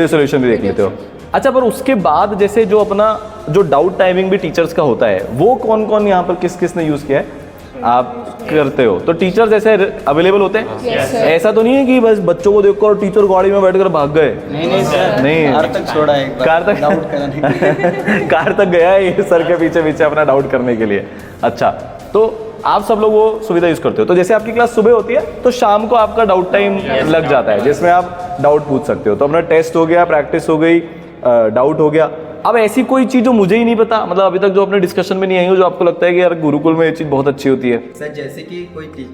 [SPEAKER 1] सोल्यूशन भी देख लेते हो। अच्छा, पर उसके बाद जैसे जो अपना जो डाउट टाइमिंग भी टीचर्स का होता है, वो कौन कौन यहाँ पर किस किस ने यूज़ किया है? आप करते हो तो टीचर जैसे अवेलेबल होते हैं?
[SPEAKER 4] Yes, sir.
[SPEAKER 1] ऐसा तो नहीं है कि बस बच्चों को देखकर और टीचर गाड़ी में बैठकर भाग गए?
[SPEAKER 8] नहीं सर,
[SPEAKER 1] नहीं,
[SPEAKER 8] कार तक छोड़ा है एक बार,
[SPEAKER 1] कार तक
[SPEAKER 8] डाउट कराने
[SPEAKER 1] कार तक गया है ये सर के पीछे पीछे अपना डाउट करने के लिए। अच्छा, तो आप सब लोग वो सुविधा यूज करते हो। तो जैसे आपकी क्लास सुबह होती है तो शाम को आपका डाउट टाइम लग जाता है, जिसमें आप डाउट पूछ सकते हो। तो अपना टेस्ट हो गया, प्रैक्टिस हो गई, डाउट हो गया। अब ऐसी कोई चीज़ जो मुझे ही नहीं पता, मतलब अभी तक जो अपने डिस्कशन में नहीं आई हो, जो आपको लगता है कि यार गुरुकुल में ये चीज़ बहुत अच्छी होती है?
[SPEAKER 9] सर जैसे कि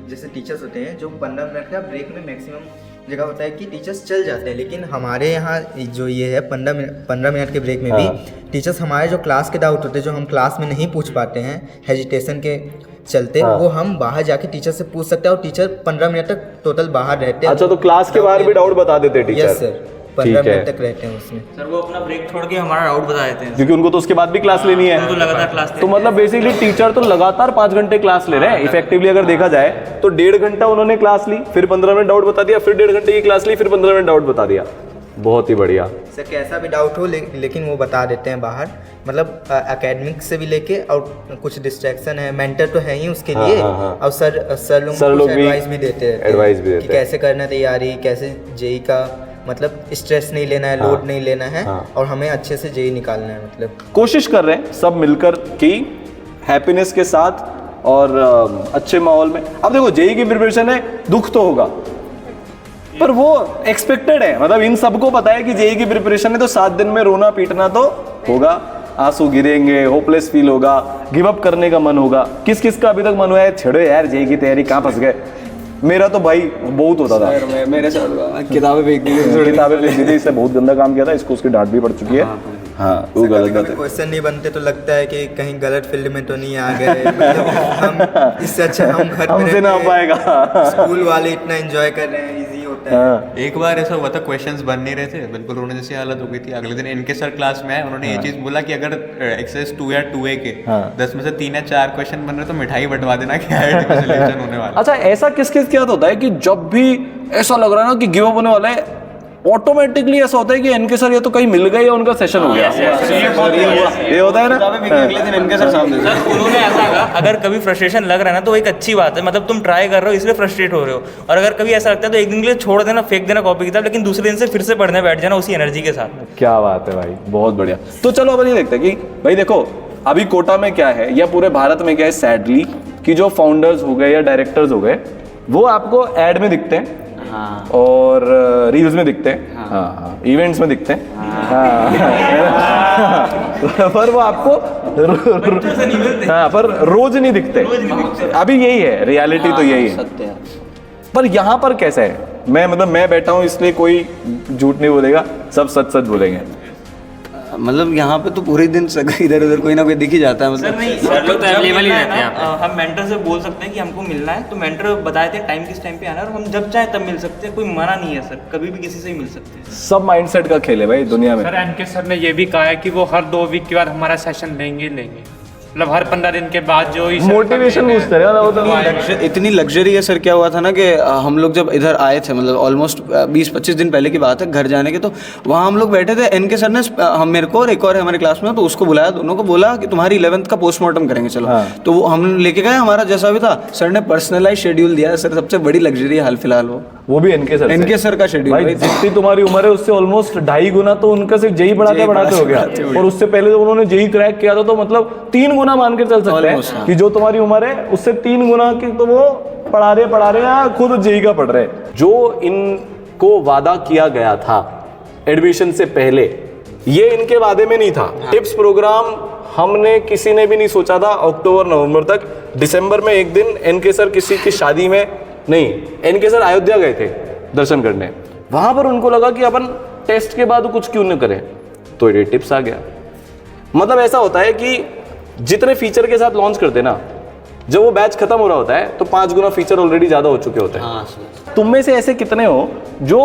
[SPEAKER 9] जैसे टीचर्स होते हैं जो 15 मिनट का ब्रेक में मैक्सिमम जगह होता है कि टीचर्स चल जाते हैं, लेकिन हमारे यहाँ जो ये है 15 मिनट के ब्रेक में भी टीचर्स हमारे जो क्लास के डाउट होते हैं, जो हम क्लास में नहीं पूछ पाते हैं हेजिटेशन के चलते, वो हम बाहर जाके टीचर से पूछ सकते हैं, और टीचर 15 मिनट तक टोटल बाहर रहते हैं।
[SPEAKER 1] अच्छा, तो क्लास के बाहर भी डाउट बता देते हैं टीचर?
[SPEAKER 9] यस सर, 15 मिनट तक रहते हैं उसमें।
[SPEAKER 6] सर वो अपना ब्रेक छोड़ के हमारा डाउट बता देते हैं,
[SPEAKER 1] क्योंकि उनको तो उसके बाद भी क्लास लेनी है।
[SPEAKER 6] उनको लगातार क्लास
[SPEAKER 1] तो मतलब बेसिकली टीचर तो लगातार 5 घंटे क्लास ले रहे हैं। इफेक्टिवली अगर देखा जाए तो 1.5 घंटा उन्होंने क्लास ली, फिर 15 मिनट डाउट बता दिया, फिर 1.5 घंटे की क्लास ली, फिर 15 मिनट डाउट बता दिया। बहुत ही बढ़िया।
[SPEAKER 9] सर कैसा भी डाउट हो लेकिन वो बता देते हैं बाहर, मतलब एकेडमिक से भी लेके और कुछ डिस्ट्रैक्शन है, मेंटर तो है ही उसके लिए। और सर लोग एडवाइस भी देते हैं कि कैसे करना तैयारी, कैसे जेई का मतलब स्ट्रेस नहीं लेना है, लोड नहीं लेना है, और हमें अच्छे से जेई निकालना है। मतलब
[SPEAKER 1] कोशिश कर रहे हैं सब मिलकर कि हैप्पीनेस के साथ और अच्छे माहौल में। अब देखो जेई की प्रिपरेशन है, दुख तो होगा पर वो एक्सपेक्टेड है, मतलब इन सबको पता है कि जेई की प्रिपरेशन है तो 7 दिन में रोना पीटना तो होगा, आंसू गिरेंगे, होपलेस फील होगा, गिव अप करने का मन होगा। किस किस का अभी तक मन हुआ है छेड़ो यार जेई की तैयारी, कहाँ फंस गए? मेरा तो भाई बहुत होता था,
[SPEAKER 8] मेरे साथ किताबें फेंक दी,
[SPEAKER 1] किताबें फेंक दी थी, इससे बहुत गंदा काम किया था, इसको उसकी डांट भी पड़ चुकी है। हाँ वो गलत बात है।
[SPEAKER 9] क्वेश्चन नहीं बनते तो लगता है कि कहीं गलत फील्ड में तो नहीं आ गए, मतलब हम इससे अच्छा हम घर पे
[SPEAKER 1] हमसे ना हो पाएगा।
[SPEAKER 9] स्कूल वाले इतना एंजॉय कर रहे हैं, इजी होता है।
[SPEAKER 10] एक बार ऐसा हुआ था, क्वेश्चंस बन नहीं रहे थे, बिल्कुल रोने जैसी हालत हो गई थी। अगले दिन इनके सर क्लास में आए, उन्होंने ये चीज बोला कि अगर एक्सरसाइज 2 या 2A के 10 में से 3 या 4 क्वेश्चन बन रहे तो मिठाई बंटवा देना कि IIT में सिलेक्शन होने वाला।
[SPEAKER 1] अच्छा ऐसा किस किस क्या होता है कि जब भी ऐसा लग रहा है ना कि गिव अप होने वाला है, ऑटोमेटिकली ऐसा होता है कि इनके सर ये तो कहीं मिल गए या उनका सेशन हो गया, ये होता है ना।
[SPEAKER 8] अगले दिन इनके सर सामने
[SPEAKER 6] उन्होंने ऐसा कहा अगर कभी फ्रस्ट्रेशन लग रहा है ना तो एक अच्छी बात है, मतलब तुम ट्राई कर रहे हो इसलिए फ्रस्ट्रेट हो रहे हो, और अगर कभी ऐसा लगता है तो एक दिन के लिए छोड़ देना, फेंक देना कॉपी किताब, लेकिन दूसरे दिन से फिर से पढ़ने बैठ जाना उसी एनर्जी के साथ।
[SPEAKER 1] क्या बात है भाई, बहुत बढ़िया। तो चलो अब ये देखते हैं कि भाई देखो अभी कोटा में क्या है या पूरे भारत में क्या है, सैडली कि जो फाउंडर्स हो गए या डायरेक्टर्स हो गए वो आपको एड में दिखते हैं और रील्स में दिखते हैं, हाँ इवेंट्स में दिखते हैं, पर वो आपको पर रोज नहीं दिखते। अभी यही है रियलिटी, तो यही है। पर यहाँ पर कैसा है, मैं बैठा हूँ इसलिए कोई झूठ नहीं बोलेगा, सब सच सच बोलेंगे।
[SPEAKER 8] मतलब यहाँ पे तो पूरे दिन इधर उधर कोई ना कोई दिख ही जाता है। मतलब
[SPEAKER 6] सर लोग तो अवेलेबल ही रहते हैं। हम मेंटर से बोल सकते हैं कि हमको मिलना है तो मेंटर बता देते हैं टाइम किस टाइम पे आना है, और हम जब चाहे तब मिल सकते हैं, कोई मना नहीं है सर, कभी भी किसी से ही मिल सकते हैं।
[SPEAKER 1] सब माइंडसेट का खेल है भाई दुनिया में।
[SPEAKER 7] सर एनके सर ने ये भी कहा है कि वो हर 2 वीक के बाद हमारा सेशन लेंगे, मतलब हर 15 दिन के बाद जो
[SPEAKER 1] मोटिवेशन बूस्ट है ना वो तो।
[SPEAKER 8] इतनी लग्जरी है सर, क्या हुआ था ना कि हम लोग जब इधर आए थे, मतलब ऑलमोस्ट 20-25 दिन पहले की बात है, घर जाने के, तो वहाँ हम लोग बैठे थे, एनके सर ने हम मेरे को और एक और है हमारे क्लास में, तो उसको बुलाया, दोनों को बोला कि तुम्हारी 11th का पोस्टमार्टम करेंगे चलो। तो वो हम लेके गए, हमारा जैसा भी था, सर ने पर्सनलाइज शेड्यूल दिया। सर सबसे बड़ी लग्जरी है हाल फिलहाल वो भी एनके सर का शेड्यूल।
[SPEAKER 1] जितनी तुम्हारी उम्र है उससे ऑलमोस्ट 2.5 गुना तो उनका सिर्फ जेई बढ़ाते हो गया, और उससे पहले जब उन्होंने जेई क्रैक किया था तो मतलब 3 गुना मान के चल सकते हैं कि जो तुम्हारी उम्र है उससे 3 गुना की तो वो पढ़ा रहे हैं, खुद जेई का पढ़ रहे हैं। जो इनको वादा किया गया था एडमिशन से पहले, ये इनके वादे में नहीं था। टिप्स प्रोग्राम हमने किसी ने भी नहीं सोचा था अक्टूबर नवंबर तक। दिसंबर में एक दिन एनके सर किसी की शादी में नहीं, एनके सर अयोध्या गए थे दर्शन करने, वहां पर उनको लगा कि अपन टेस्ट के बाद कुछ क्यों न करें, तो ये टिप्स आ गया। मतलब ऐसा होता है कि जितने फीचर के साथ लॉन्च करते ना, जब वो बैच खत्म हो रहा होता है तो 5 गुना फीचर ऑलरेडी ज्यादा हो चुके होते हैं। तुम में से ऐसे कितने हो जो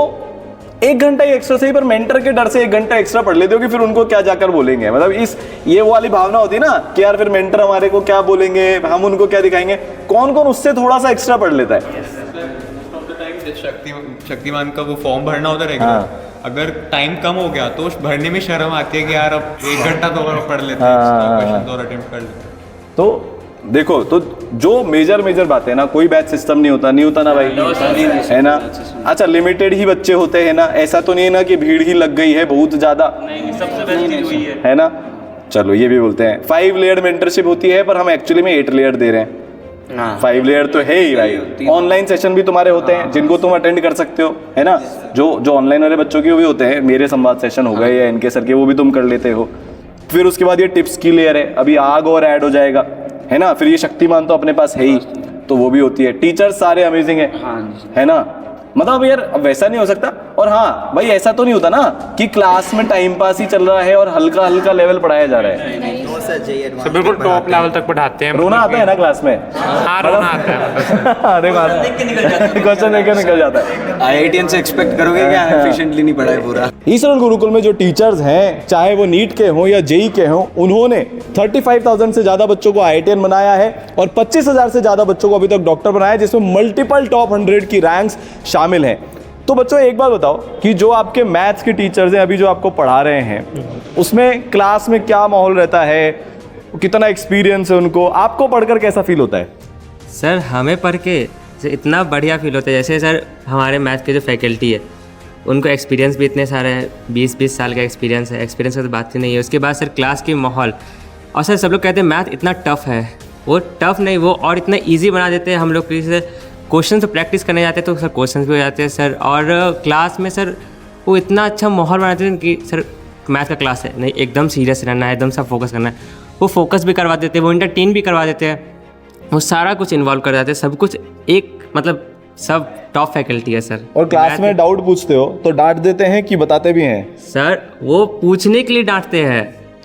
[SPEAKER 1] 1 घंटा ही एक्स्ट्रा सही पर मेंटर के डर से 1 घंटा एक्स्ट्रा पढ़ लेते हो कि फिर उनको क्या जाकर बोलेंगे, मतलब ये वो वाली भावना होती है ना कि यार फिर मेंटर हमारे को क्या बोलेंगे, हम उनको क्या दिखाएंगे। कौन कौन उससे थोड़ा सा एक्स्ट्रा पढ़ लेता है?
[SPEAKER 10] शक्तिमान का वो फॉर्म भरना होता है, अगर टाइम कम हो गया तो भरने में शर्म आती है कि यार अब 1 घंटा तो और पढ़ लेते हैं, क्वेश्चन और अटेम्प्ट कर लेते हैं।
[SPEAKER 1] तो देखो, तो जो मेजर बातें ना, कोई बैच सिस्टम नहीं होता ना भाई, है ना। अच्छा लिमिटेड ही बच्चे होते हैं ना, ऐसा तो नहीं है ना कि भीड़ ही लग गई है बहुत ज्यादा,
[SPEAKER 6] सबसे बेस्ट चीज वही है
[SPEAKER 1] ना। चलो ये भी बोलते हैं 5 लेयर मेंटरशिप होती है, पर हम एक्चुअली में 8 लेयर दे रहे हैं। 5 लेयर तो है ही भाई। ऑनलाइन सेशन भी तुम्हारे होते हैं जिनको तुम अटेंड कर सकते हो, है ना। जो ऑनलाइन वाले बच्चों के वो भी होते हैं, मेरे संवाद सेशन हो गए या इनके सर के, वो भी तुम कर लेते हो। फिर उसके बाद ये टिप्स की लेयर है, अभी आग और ऐड हो जाएगा, है ना। फिर ये शक्तिमान तो अपने पास है ही, तो वो भी होती है। टीचर्स सारे अमेजिंग है ना। मतलब यार अब वैसा नहीं हो सकता। और हाँ भाई ऐसा तो नहीं होता ना कि क्लास में टाइम पास ही चल रहा है और हल्का लेवल पढ़ाया जा रहा है।
[SPEAKER 7] तो बिल्कुल टॉप लेवल तक पढ़ाते हैं।
[SPEAKER 1] रोना आता है ना क्लास में?
[SPEAKER 7] हाँ रोना आता है।
[SPEAKER 1] क्वेश्चन लेकर निकल जाता है।
[SPEAKER 8] IITian से एक्सपेक्ट करोगे क्या एफिशिएंटली नहीं पढ़ा है पूरा।
[SPEAKER 1] ईसरल गुरुकुल में जो टीचर्स हैं, चाहे वो नीट के हों या जेई के हों, उन्होंने 35,000 से ज्यादा बच्चों को IITian बनाया है और 25,000 से ज्यादा बच्चों को अभी तक डॉक्टर बनाया है, जिसमें मल्टीपल टॉप 100 की रैंक्स शामिल हैं। तो बच्चों एक बात बताओ कि जो आपके मैथ्स के टीचर्स हैं अभी जो आपको पढ़ा रहे हैं, उसमें क्लास में क्या माहौल रहता है, कितना एक्सपीरियंस है उनको, आपको पढ़कर कैसा फील होता है?
[SPEAKER 3] सर हमें पढ़ के इतना बढ़िया फील होता है, जैसे सर हमारे मैथ के जो फैकल्टी है उनको एक्सपीरियंस भी इतने सारे हैं, 20-20 साल का एक्सपीरियंस है, एक्सपीरियंस की तो बात ही नहीं है। उसके बाद सर क्लास की माहौल, और सर सब लोग कहते हैं मैथ इतना टफ है, वो टफ नहीं, वो और इतना ईजी बना देते हैं। हम लोग जैसे क्वेश्चन तो प्रैक्टिस करने जाते हैं तो सर क्वेश्चन भी हो जाते हैं सर, और क्लास में सर वो इतना अच्छा माहौल बनाते हैं कि सर मैथ का क्लास है, नहीं एकदम सीरियस रहना है, एकदम सा फोकस करना है, वो फोकस भी करवा देते हैं, वो इंटरटेन भी करवा देते हैं, वो सारा कुछ इन्वॉल्व कर जाते हैं, सब कुछ एक मतलब सब टॉप फैकल्टी है सर।
[SPEAKER 1] और क्लास में डाउट पूछते हो तो डांट देते हैं कि बताते भी हैं?
[SPEAKER 3] सर वो पूछने के लिए डांटते हैं।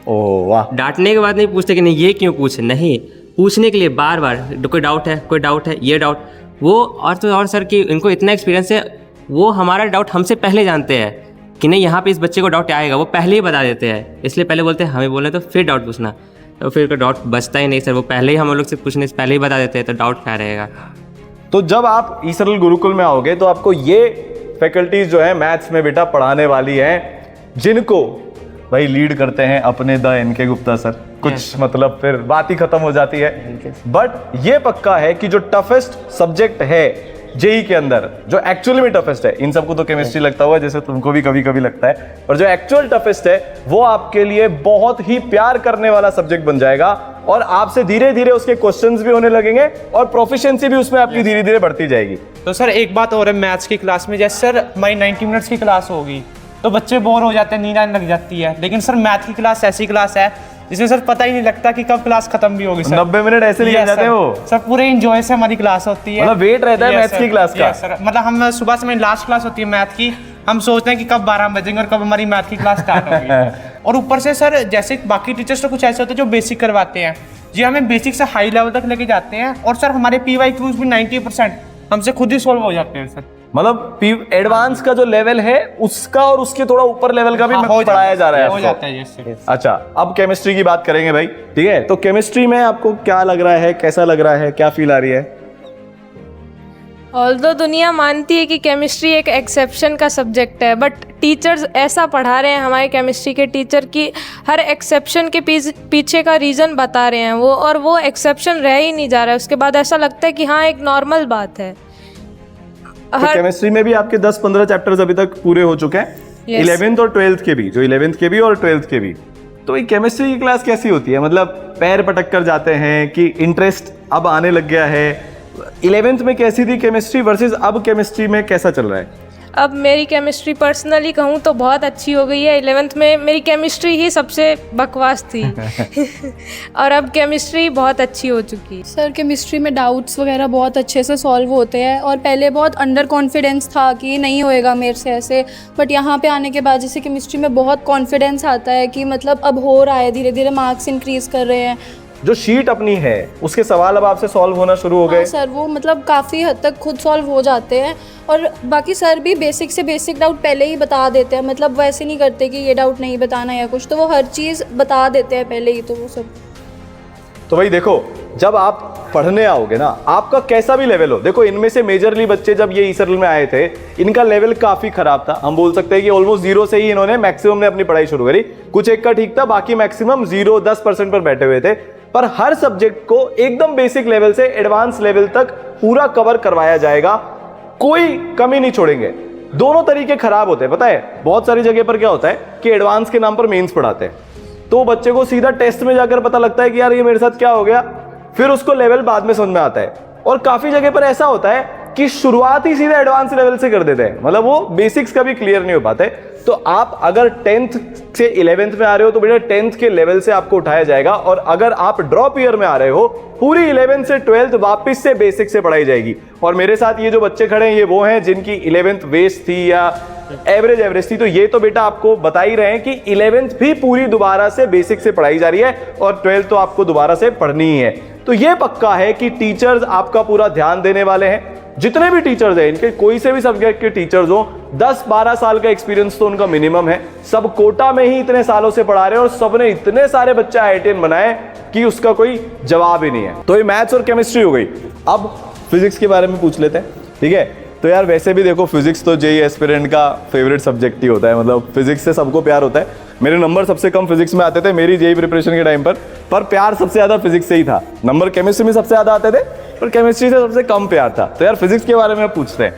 [SPEAKER 1] ओह वाह।
[SPEAKER 3] डांटने के बाद नहीं पूछते कि नहीं ये क्यों पूछे, नहीं, पूछने के लिए बार बार कोई डाउट है, कोई डाउट है, ये डाउट वो, और तो और सर कि इनको इतना एक्सपीरियंस है, वो हमारा डाउट हमसे पहले जानते हैं कि नहीं यहाँ पे इस बच्चे को डाउट आएगा, वो पहले ही बता देते हैं, इसलिए पहले बोलते हैं हमें बोलना तो फिर डाउट पूछना, तो फिर कोई डाउट बचता ही नहीं सर, वो पहले ही हम लोग से पूछने से पहले ही बता देते हैं, तो डाउट क्या रहेगा।
[SPEAKER 1] तो जब आप ई सरल गुरुकुल में आओगे तो आपको ये फैकल्टीज जो है मैथ्स में बेटा पढ़ाने वाली हैं, जिनको भाई लीड करते हैं अपने द एन.के. गुप्ता सर। कुछ मतलब फिर बात ही खत्म हो जाती है। बट ये पक्का है कि जो टफेस्ट सब्जेक्ट है जेई के अंदर, जो एक्चुअली में टफेस्ट है, इन सबको तो केमिस्ट्री लगता हुआ जैसे तुमको भी कभी कभी लगता है, पर जो एक्चुअल टफेस्ट है वो आपके लिए बहुत ही प्यार करने वाला सब्जेक्ट बन जाएगा, और आपसे धीरे धीरे उसके क्वेश्चंस भी होने लगेंगे और प्रोफिशिएंसी भी उसमें आपकी धीरे धीरे बढ़ती जाएगी।
[SPEAKER 7] तो सर एक बात और है मैथ्स की क्लास में, जैसे सर हमारी 90 मिनट्स की क्लास होगी तो बच्चे बोर हो जाते हैं, नींद आने लग जाती है, लेकिन सर मैथ की क्लास ऐसी क्लास है जिसमें सर पता ही नहीं लगता कि कब क्लास खत्म भी होगी सर।
[SPEAKER 1] 90 मिनट ऐसे निकल जाते हैं वो
[SPEAKER 7] सर, पूरे एंजॉय से हमारी क्लास होती है,
[SPEAKER 1] मतलब वेट रहता है मैथ्स की क्लास का।
[SPEAKER 7] सर मतलब हम सुबह से लास्ट क्लास होती है मैथ की, हम सोचते हैं कि कब 12 बजेंगे और कब हमारी मैथ की क्लास स्टार्ट होगी। और ऊपर से सर जैसे बाकी टीचर्स तो कुछ ऐसे होते हैं जो बेसिक करवाते हैं, जी हमें बेसिक से हाई लेवल तक लेके जाते हैं, और सर हमारे PYQs भी 90% हमसे खुद ही सोल्व हो जाते हैं सर।
[SPEAKER 1] मतलब एडवांस का जो लेवल है उसका और उसके थोड़ा ऊपर लेवल का भी पढ़ाया जा रहा है,
[SPEAKER 7] हो जाता है yes,
[SPEAKER 1] अच्छा अब केमिस्ट्री की बात करेंगे भाई, ठीक है? तो केमिस्ट्री में आपको क्या लग रहा है, कैसा लग रहा है, क्या फील आ रही है?
[SPEAKER 5] ऑल्दो दुनिया मानती है कि केमिस्ट्री एक एक्सेप्शन का सब्जेक्ट है, बट टीचर्स ऐसा पढ़ा रहे हैं हमारे केमिस्ट्री के टीचर कि हर एक्सेप्शन के पीछे का रीज़न बता रहे हैं वो, और वो एक्सेप्शन रह ही नहीं जा रहा है। उसके बाद ऐसा लगता है कि हाँ एक नॉर्मल बात है।
[SPEAKER 1] तो केमिस्ट्री में भी आपके 10-15 चैप्टर्स अभी तक पूरे हो चुके हैं, 11th और 12th के भी, जो 11th के भी और 12th के भी। तो ये केमिस्ट्री की क्लास कैसी होती है? मतलब पैर पटक कर जाते हैं कि इंटरेस्ट अब आने लग गया है? 11th में कैसी थी केमिस्ट्री वर्सेस अब केमिस्ट्री में कैसा चल रहा है?
[SPEAKER 5] अब मेरी केमिस्ट्री पर्सनली कहूँ तो बहुत अच्छी हो गई है। 11th में मेरी केमिस्ट्री ही सबसे बकवास थी और अब केमिस्ट्री बहुत अच्छी हो चुकी है।
[SPEAKER 11] सर केमिस्ट्री में डाउट्स वगैरह बहुत अच्छे से सॉल्व होते हैं, और पहले बहुत अंडर कॉन्फिडेंस था कि नहीं होएगा मेरे से ऐसे, बट यहाँ पे आने के बाद जैसे केमिस्ट्री में बहुत कॉन्फिडेंस आता है कि मतलब अब हो रहा है, धीरे धीरे मार्क्स इंक्रीज़ कर रहे हैं।
[SPEAKER 1] जो शीट अपनी है उसके सवाल अब आपसे सॉल्व होना शुरू हो गए?
[SPEAKER 11] हाँ सर, वो मतलब काफ़ी हद तक खुद सॉल्व हो जाते हैं, और बाकी सर भी बेसिक से बेसिक डाउट पहले ही बता देते हैं, मतलब वैसे नहीं करते कि ये डाउट नहीं बताना या कुछ, तो वो हर चीज़ बता देते हैं पहले ही, तो वो सब।
[SPEAKER 1] तो भाई देखो, जब आप पढ़ने आओगे ना, आपका कैसा भी लेवल हो, देखो इनमें से मेजरली बच्चे जब ये ई सरल में आए थे इनका लेवल काफ़ी ख़राब था। हम बोल सकते हैं कि ऑलमोस्ट 0 से ही इन्होंने मैक्सिमम ने अपनी पढ़ाई शुरू करी, कुछ एक का ठीक था, बाकी मैक्सिमम 0-10% पर बैठे हुए थे। पर हर सब्जेक्ट को एकदम बेसिक लेवल से एडवांस लेवल तक पूरा कवर करवाया जाएगा, कोई कमी नहीं छोड़ेंगे। दोनों तरीके खराब होते हैं, पता है? बहुत सारी जगह पर क्या होता है कि एडवांस के नाम पर मेंस पढ़ाते हैं, तो बच्चे को सीधा टेस्ट में जाकर पता लगता है कि यार ये मेरे साथ क्या हो गया, फिर उसको लेवल बाद में समझ में आता है। और काफी जगह पर ऐसा होता है कि शुरुआत ही सीधा एडवांस लेवल से कर देते हैं, मतलब वो बेसिक्स का भी क्लियर नहीं हो पाते। तो आप अगर 10th से 11th में आ रहे हो तो बेटा 10th के लेवल से आपको उठाया जाएगा, और अगर आप ड्रॉप ईयर में आ रहे हो पूरी 11th से 12th वापस से बेसिक से पढ़ाई जाएगी। और मेरे साथ ये जो बच्चे खड़े हैं ये वो हैं जिनकी 11th वेस्ट थी या एवरेज थी, तो ये तो बेटा आपको बता ही रहे हैं कि 11th भी पूरी दोबारा से बेसिक से पढ़ाई जा रही है, और 12th तो आपको दोबारा से पढ़नी ही है। तो ये पक्का है कि टीचर्स आपका पूरा ध्यान देने वाले हैं। जितने भी टीचर्स हैं, इनके कोई से भी सब्जेक्ट के टीचर्स हो, 10-12 साल का एक्सपीरियंस तो उनका मिनिमम है। सब कोटा में ही इतने सालों से पढ़ा रहे हैं, और सबने इतने सारे बच्चे IITian बनाए कि उसका कोई जवाब ही नहीं है। तो ये मैथ्स और केमिस्ट्री हो गई। अब फिजिक्स के बारे में पूछ लेते हैं, ठीक है? तो यार वैसे भी देखो फिजिक्स तो जेई एस्पिरेंट का फेवरेट सब्जेक्ट ही होता है, मतलब फिजिक्स से सबको प्यार होता है। मेरे नंबर सबसे कम फिजिक्स में आते थे मेरी जेई प्रिपरेशन के टाइम पर प्यार सबसे ज़्यादा फिजिक्स से ही था। नंबर केमिस्ट्री में सबसे ज़्यादा आते थे पर केमिस्ट्री से सबसे कम प्यार था। तो यार फिजिक्स के बारे में पूछते हैं।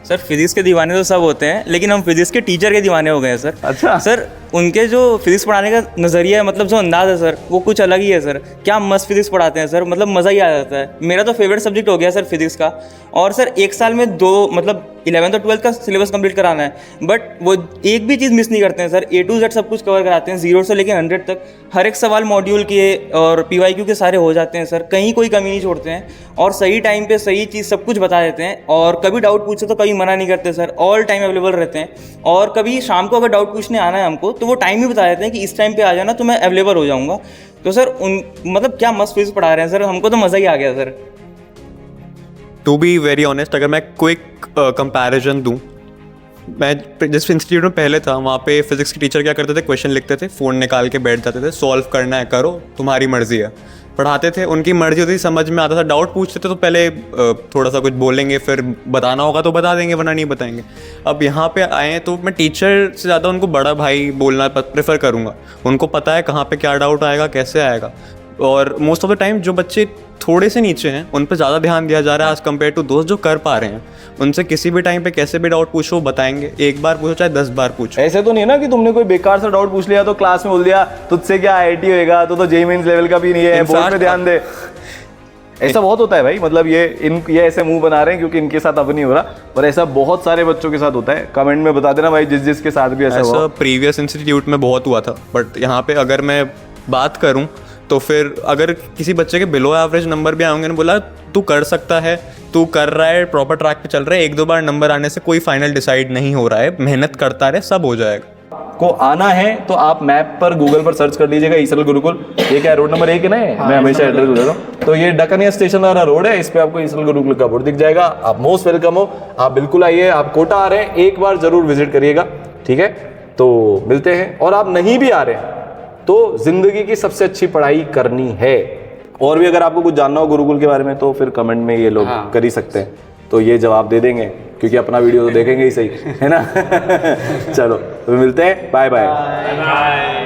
[SPEAKER 6] सर फिजिक्स के दीवाने तो सब होते हैं, लेकिन हम फिजिक्स के टीचर के दीवाने हो गए हैं सर।
[SPEAKER 1] अच्छा
[SPEAKER 6] सर, उनके जो फिजिक्स पढ़ाने का नज़रिया है, मतलब जो अंदाज़ है सर, वो कुछ अलग ही है सर। क्या मस्त फिजिक्स पढ़ाते हैं सर, मतलब मज़ा ही आ जाता है। मेरा तो फेवरेट सब्जेक्ट हो गया सर फिजिक्स का। और सर एक साल में 2 मतलब 11th और 12th का सिलेबस कंप्लीट कराना है, बट वो एक भी चीज़ मिस नहीं करते हैं सर। A to Z सब कुछ कवर कराते हैं, 0 से लेकर 100 तक। हर एक सवाल मॉड्यूल के और PYQ के सारे हो जाते हैं सर, कहीं कोई कमी नहीं छोड़ते हैं और सही टाइम पे सही चीज़ सब कुछ बता देते हैं। और कभी डाउट पूछे तो कभी मना नहीं करते सर, ऑल टाइम अवेलेबल रहते हैं। और कभी शाम को अगर डाउट पूछने आना है हमको तो वो टाइम भी बता देते हैं कि इस टाइम पे आ जाना तो मैं अवेलेबल हो जाऊँगा। तो सर मतलब क्या मस्त फिजिक्स पढ़ा रहे हैं सर, हमको तो मज़ा ही आ गया sir.
[SPEAKER 10] To be very honest, अगर मैं क्विक कंपैरिजन दूं, मैं जिस इंस्टीट्यूट में पहले था वहाँ पे फिजिक्स के टीचर क्या करते थे, क्वेश्चन लिखते थे, फ़ोन निकाल के बैठ जाते थे, सॉल्व करना है करो, तुम्हारी मर्जी है। पढ़ाते थे, उनकी मर्जी होती थी, समझ में आता था। डाउट पूछते थे तो पहले थोड़ा सा कुछ बोलेंगे, फिर बताना होगा तो बता देंगे, वरना नहीं बताएंगे। अब यहाँ पे आए हैं तो मैं टीचर से ज़्यादा उनको बड़ा भाई बोलना प्रेफर करूँगा। उनको पता है कहाँ पे क्या डाउट आएगा, कैसे आएगा। और मोस्ट ऑफ द टाइम जो बच्चे थोड़े से नीचे हैं उन पर ज़्यादा ध्यान दिया जा रहा है एज़ कम्पेयर टू दोस्त जो कर पा रहे हैं। उनसे किसी भी टाइम पे कैसे भी डाउट पूछो बताएंगे, एक बार पूछो चाहे 10 बार पूछो।
[SPEAKER 1] ऐसे तो नहीं है ना कि तुमने कोई बेकार सा डाउट पूछ लिया तो क्लास में बोल दिया तुझसे क्या IIT होएगा, तो जेईई मेंस लेवल का भी नहीं है, बोर्ड पे ध्यान दे। ऐसा बहुत होता है भाई, मतलब ये ऐसे मुंह बना रहे हैं क्योंकि इनके साथ अब नहीं हो रहा, पर ऐसा बहुत सारे बच्चों के साथ होता है। कमेंट में बता देना भाई जिसके साथ भी ऐसा हुआ।
[SPEAKER 10] प्रीवियस इंस्टीट्यूट में बहुत हुआ था, बट यहाँ पे अगर मैं बात करूँ तो फिर अगर किसी बच्चे के बिलो एवरेज नंबर भी आएंगे, ने बोला तू कर सकता है, तू कर रहा है, प्रॉपर ट्रैक पे चल रहा है, 1-2 बार नंबर आने से कोई फाइनल डिसाइड नहीं हो रहा है, मेहनत करता रहे, सब हो जाएगा।
[SPEAKER 1] को आना है तो आप मैप पर गूगल पर सर्च कर लीजिएगा ईसरल गुरुकुल। ये क्या रोड नंबर 1 है ना, मैं हमेशा एड्रेस बता रहा हूँ। तो ये डकनिया स्टेशन वाला रोड है, इस पे आपको ईसरल गुरुकुल का बोर्ड दिख जाएगा। आप मोस्ट वेलकम हो, आप बिल्कुल आइए। आप कोटा आ रहे हैं एक बार जरूर विजिट करिएगा, ठीक है। तो मिलते हैं। और आप नहीं भी आ रहे हैं तो जिंदगी की सबसे अच्छी पढ़ाई करनी है। और भी अगर आपको कुछ जानना हो गुरुकुल के बारे में तो फिर कमेंट में ये लोग कर ही सकते हैं, तो ये जवाब दे देंगे क्योंकि अपना वीडियो तो देखेंगे ही सही, है ना। चलो तो मिलते हैं, बाय बाय।